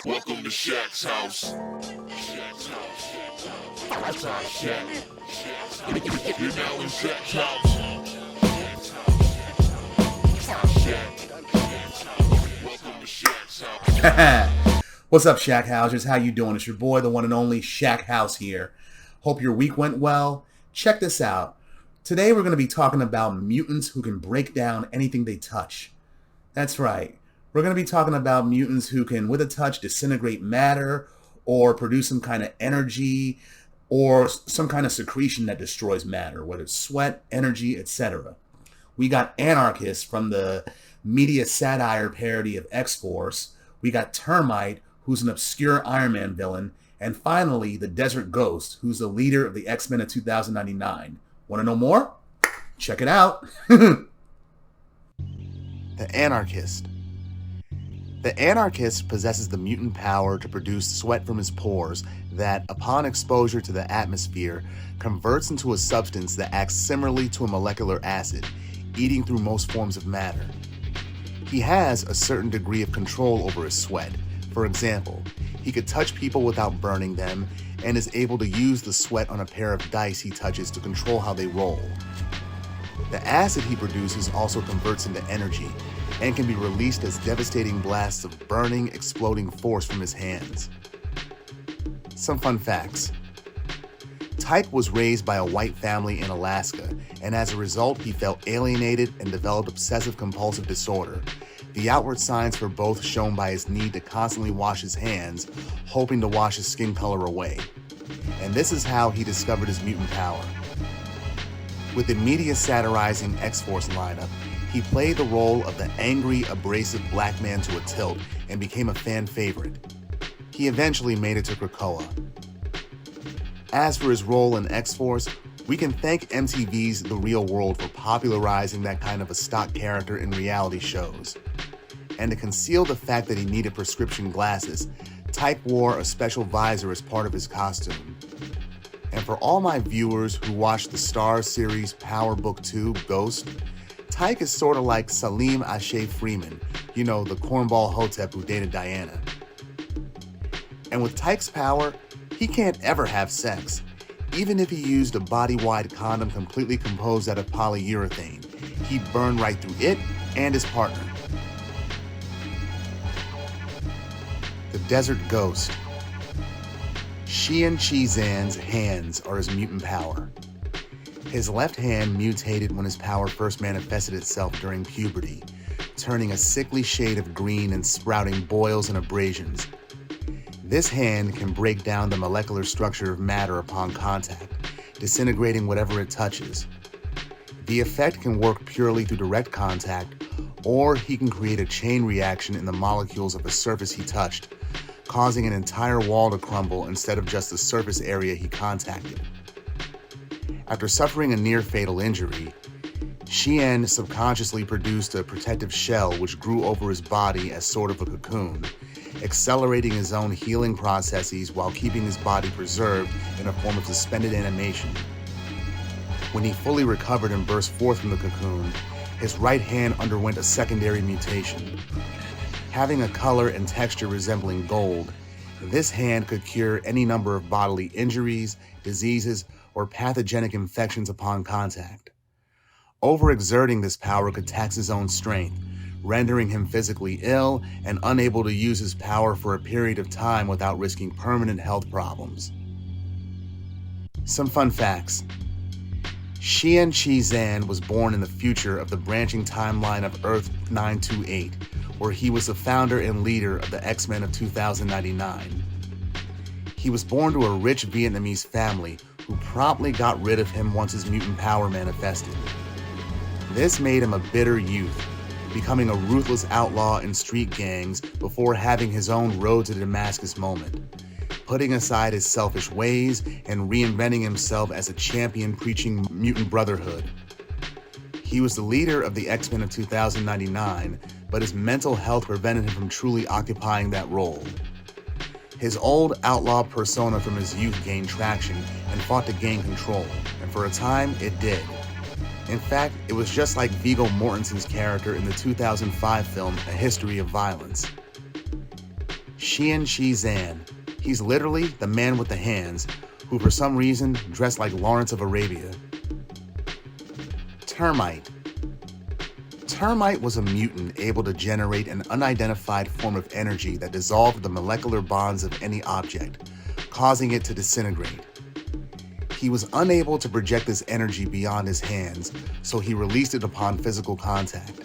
Welcome to Shaq's house. Shaq's house. That's our Shaq. You're now in Shaq's house. Welcome to Shaq's house. What's up, Shaq Housers? How you doing? It's your boy, the one and only Shaq House here. Hope your week went well. Check this out. Today we're going to be talking about mutants who can break down anything they touch. That's right. We're going to be talking about mutants who can, with a touch, disintegrate matter or produce some kind of energy or some kind of secretion that destroys matter, whether it's sweat, energy, etc. We got Anarchist from the media satire parody of X-Force. We got Termite, who's an obscure Iron Man villain. And finally, the Desert Ghost, who's the leader of the X-Men of 2099. Want to know more? Check it out. The Anarchist. The Anarchist possesses the mutant power to produce sweat from his pores that, upon exposure to the atmosphere, converts into a substance that acts similarly to a molecular acid, eating through most forms of matter. He has a certain degree of control over his sweat. For example, he could touch people without burning them and is able to use the sweat on a pair of dice he touches to control how they roll. The acid he produces also converts into energy and can be released as devastating blasts of burning, exploding force from his hands. Some fun facts. Tike was raised by a white family in Alaska, and as a result, he felt alienated and developed obsessive-compulsive disorder. The outward signs for both shown by his need to constantly wash his hands, hoping to wash his skin color away. And this is how he discovered his mutant power. With the media satirizing X-Force lineup, he played the role of the angry, abrasive black man to a tilt and became a fan favorite. He eventually made it to Krakoa. As for his role in X-Force, we can thank MTV's The Real World for popularizing that kind of a stock character in reality shows. And to conceal the fact that he needed prescription glasses, Tike wore a special visor as part of his costume. And for all my viewers who watched the Starz series Power Book 2, Ghost, Tike is sort of like Salim Ashe Freeman, you know, the cornball hotep who dated Diana. And with Tike's power, he can't ever have sex. Even if he used a body-wide condom completely composed out of polyurethane, he'd burn right through it and his partner. The Desert Ghost. Xi'an Chi Xan's hands are his mutant power. His left hand mutated when his power first manifested itself during puberty, turning a sickly shade of green and sprouting boils and abrasions. This hand can break down the molecular structure of matter upon contact, disintegrating whatever it touches. The effect can work purely through direct contact, or he can create a chain reaction in the molecules of a surface he touched, causing an entire wall to crumble instead of just the surface area he contacted. After suffering a near-fatal injury, Xi'an subconsciously produced a protective shell which grew over his body as sort of a cocoon, accelerating his own healing processes while keeping his body preserved in a form of suspended animation. When he fully recovered and burst forth from the cocoon, his right hand underwent a secondary mutation. Having a color and texture resembling gold, this hand could cure any number of bodily injuries, diseases, or pathogenic infections upon contact. Overexerting this power could tax his own strength, rendering him physically ill and unable to use his power for a period of time without risking permanent health problems. Some fun facts. Xi'an Chi Xan was born in the future of the branching timeline of Earth 928, where he was the founder and leader of the X-Men of 2099. He was born to a rich Vietnamese family who promptly got rid of him once his mutant power manifested. This made him a bitter youth, becoming a ruthless outlaw in street gangs before having his own road to Damascus moment, putting aside his selfish ways and reinventing himself as a champion preaching mutant brotherhood. He was the leader of the X-Men of 2099, but his mental health prevented him from truly occupying that role. His old outlaw persona from his youth gained traction and fought to gain control, and for a time, it did. In fact, it was just like Viggo Mortensen's character in the 2005 film A History of Violence. Xi'an Chi Xan. He's literally the man with the hands, who for some reason dressed like Lawrence of Arabia. Termite. Termite was a mutant able to generate an unidentified form of energy that dissolved the molecular bonds of any object, causing it to disintegrate. He was unable to project this energy beyond his hands, so he released it upon physical contact.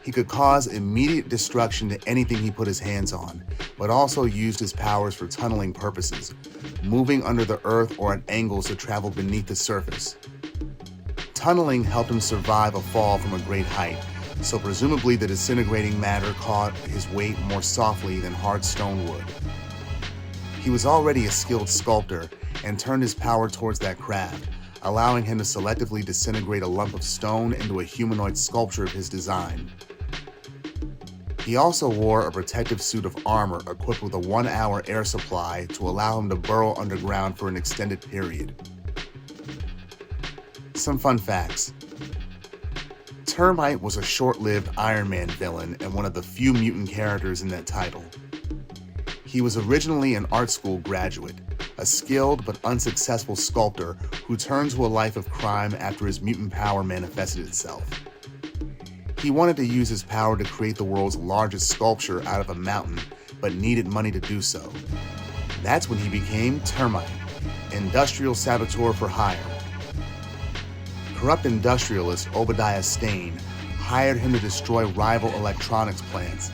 He could cause immediate destruction to anything he put his hands on, but also used his powers for tunneling purposes, moving under the earth or at angles to travel beneath the surface. Tunneling helped him survive a fall from a great height, so presumably the disintegrating matter caught his weight more softly than hard stone would. He was already a skilled sculptor and turned his power towards that craft, allowing him to selectively disintegrate a lump of stone into a humanoid sculpture of his design. He also wore a protective suit of armor equipped with a 1-hour air supply to allow him to burrow underground for an extended period. Some fun facts. Termite was a short-lived Iron Man villain and one of the few mutant characters in that title. He was originally an art school graduate, a skilled but unsuccessful sculptor who turned to a life of crime after his mutant power manifested itself. He wanted to use his power to create the world's largest sculpture out of a mountain, but needed money to do so. That's when he became Termite, industrial saboteur for hire. Corrupt industrialist Obadiah Stane hired him to destroy rival electronics plants,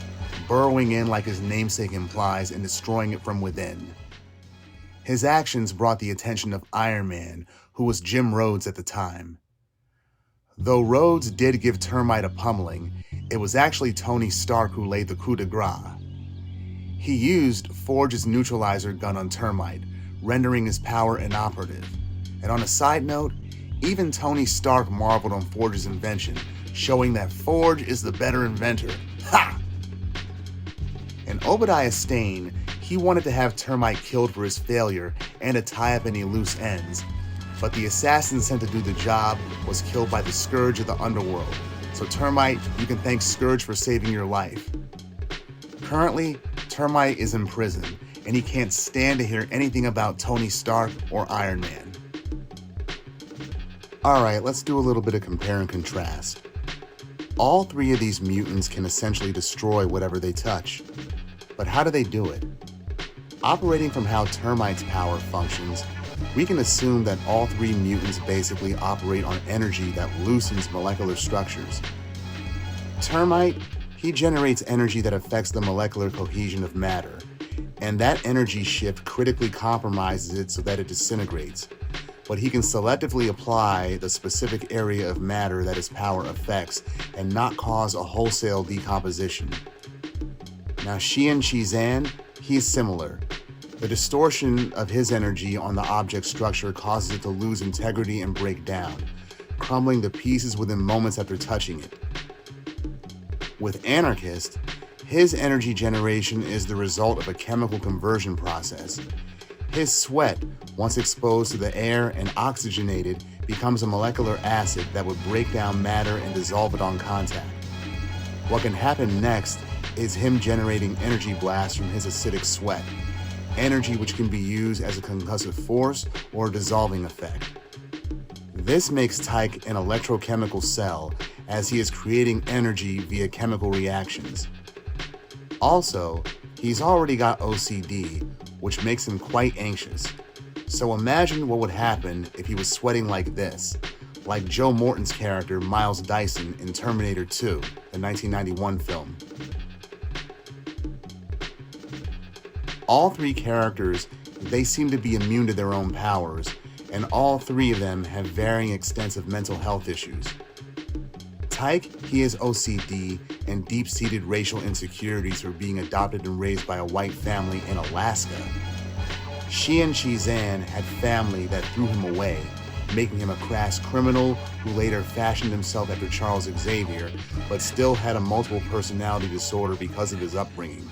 burrowing in like his namesake implies and destroying it from within. His actions brought the attention of Iron Man, who was Jim Rhodes at the time. Though Rhodes did give Termite a pummeling, it was actually Tony Stark who laid the coup de grace. He used Forge's neutralizer gun on Termite, rendering his power inoperative. And on a side note, even Tony Stark marveled on Forge's invention, showing that Forge is the better inventor. Ha! And Obadiah Stane, he wanted to have Termite killed for his failure and to tie up any loose ends. But the assassin sent to do the job was killed by the Scourge of the Underworld. So Termite, you can thank Scourge for saving your life. Currently, Termite is in prison, and he can't stand to hear anything about Tony Stark or Iron Man. Alright, let's do a little bit of compare and contrast. All three of these mutants can essentially destroy whatever they touch. But how do they do it? Operating from how Termite's power functions, we can assume that all three mutants basically operate on energy that loosens molecular structures. Termite, he generates energy that affects the molecular cohesion of matter, and that energy shift critically compromises it so that it disintegrates. But he can selectively apply the specific area of matter that his power affects and not cause a wholesale decomposition. Now Xi'an Chi Xan, he's similar. The distortion of his energy on the object structure causes it to lose integrity and break down, crumbling to pieces within moments after touching it. With Anarchist, his energy generation is the result of a chemical conversion process. His sweat, once exposed to the air and oxygenated, becomes a molecular acid that would break down matter and dissolve it on contact. What can happen next is him generating energy blasts from his acidic sweat, energy which can be used as a concussive force or a dissolving effect. This makes Tike an electrochemical cell, as he is creating energy via chemical reactions. Also, he's already got OCD, which makes him quite anxious. So imagine what would happen if he was sweating like this, like Joe Morton's character Miles Dyson in Terminator 2, the 1991 film. All three characters, they seem to be immune to their own powers, and all three of them have varying extents of mental health issues. Tike, he has OCD and deep-seated racial insecurities for being adopted and raised by a white family in Alaska. Xi'an Chi Xan had family that threw him away, making him a crass criminal who later fashioned himself after Charles Xavier, but still had a multiple personality disorder because of his upbringing.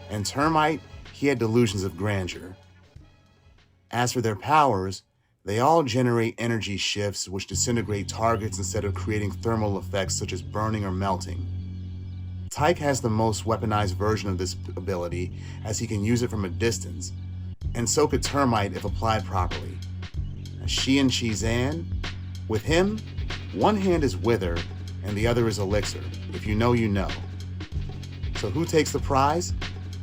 And Termite, he had delusions of grandeur. As for their powers, they all generate energy shifts which disintegrate targets instead of creating thermal effects such as burning or melting. Tike has the most weaponized version of this ability, as he can use it from a distance, and so could Termite if applied properly. Xi'an Chi Xan, with him, one hand is Wither and the other is Elixir. If you know, you know. So who takes the prize?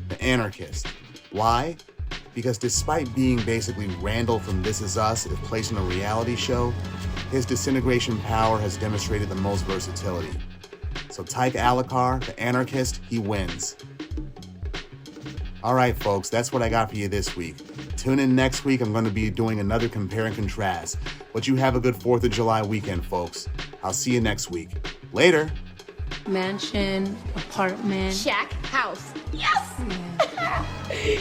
The Anarchist. Why? Because despite being basically Randall from This Is Us if placed in a reality show, his disintegration power has demonstrated the most versatility. So Tike Alicar, the Anarchist, he wins. Alright folks, that's what I got for you this week. Tune in next week, I'm going to be doing another compare and contrast. But you have a good 4th of July weekend, folks. I'll see you next week. Later! Mansion, apartment. Shack, house. Yes! Yeah.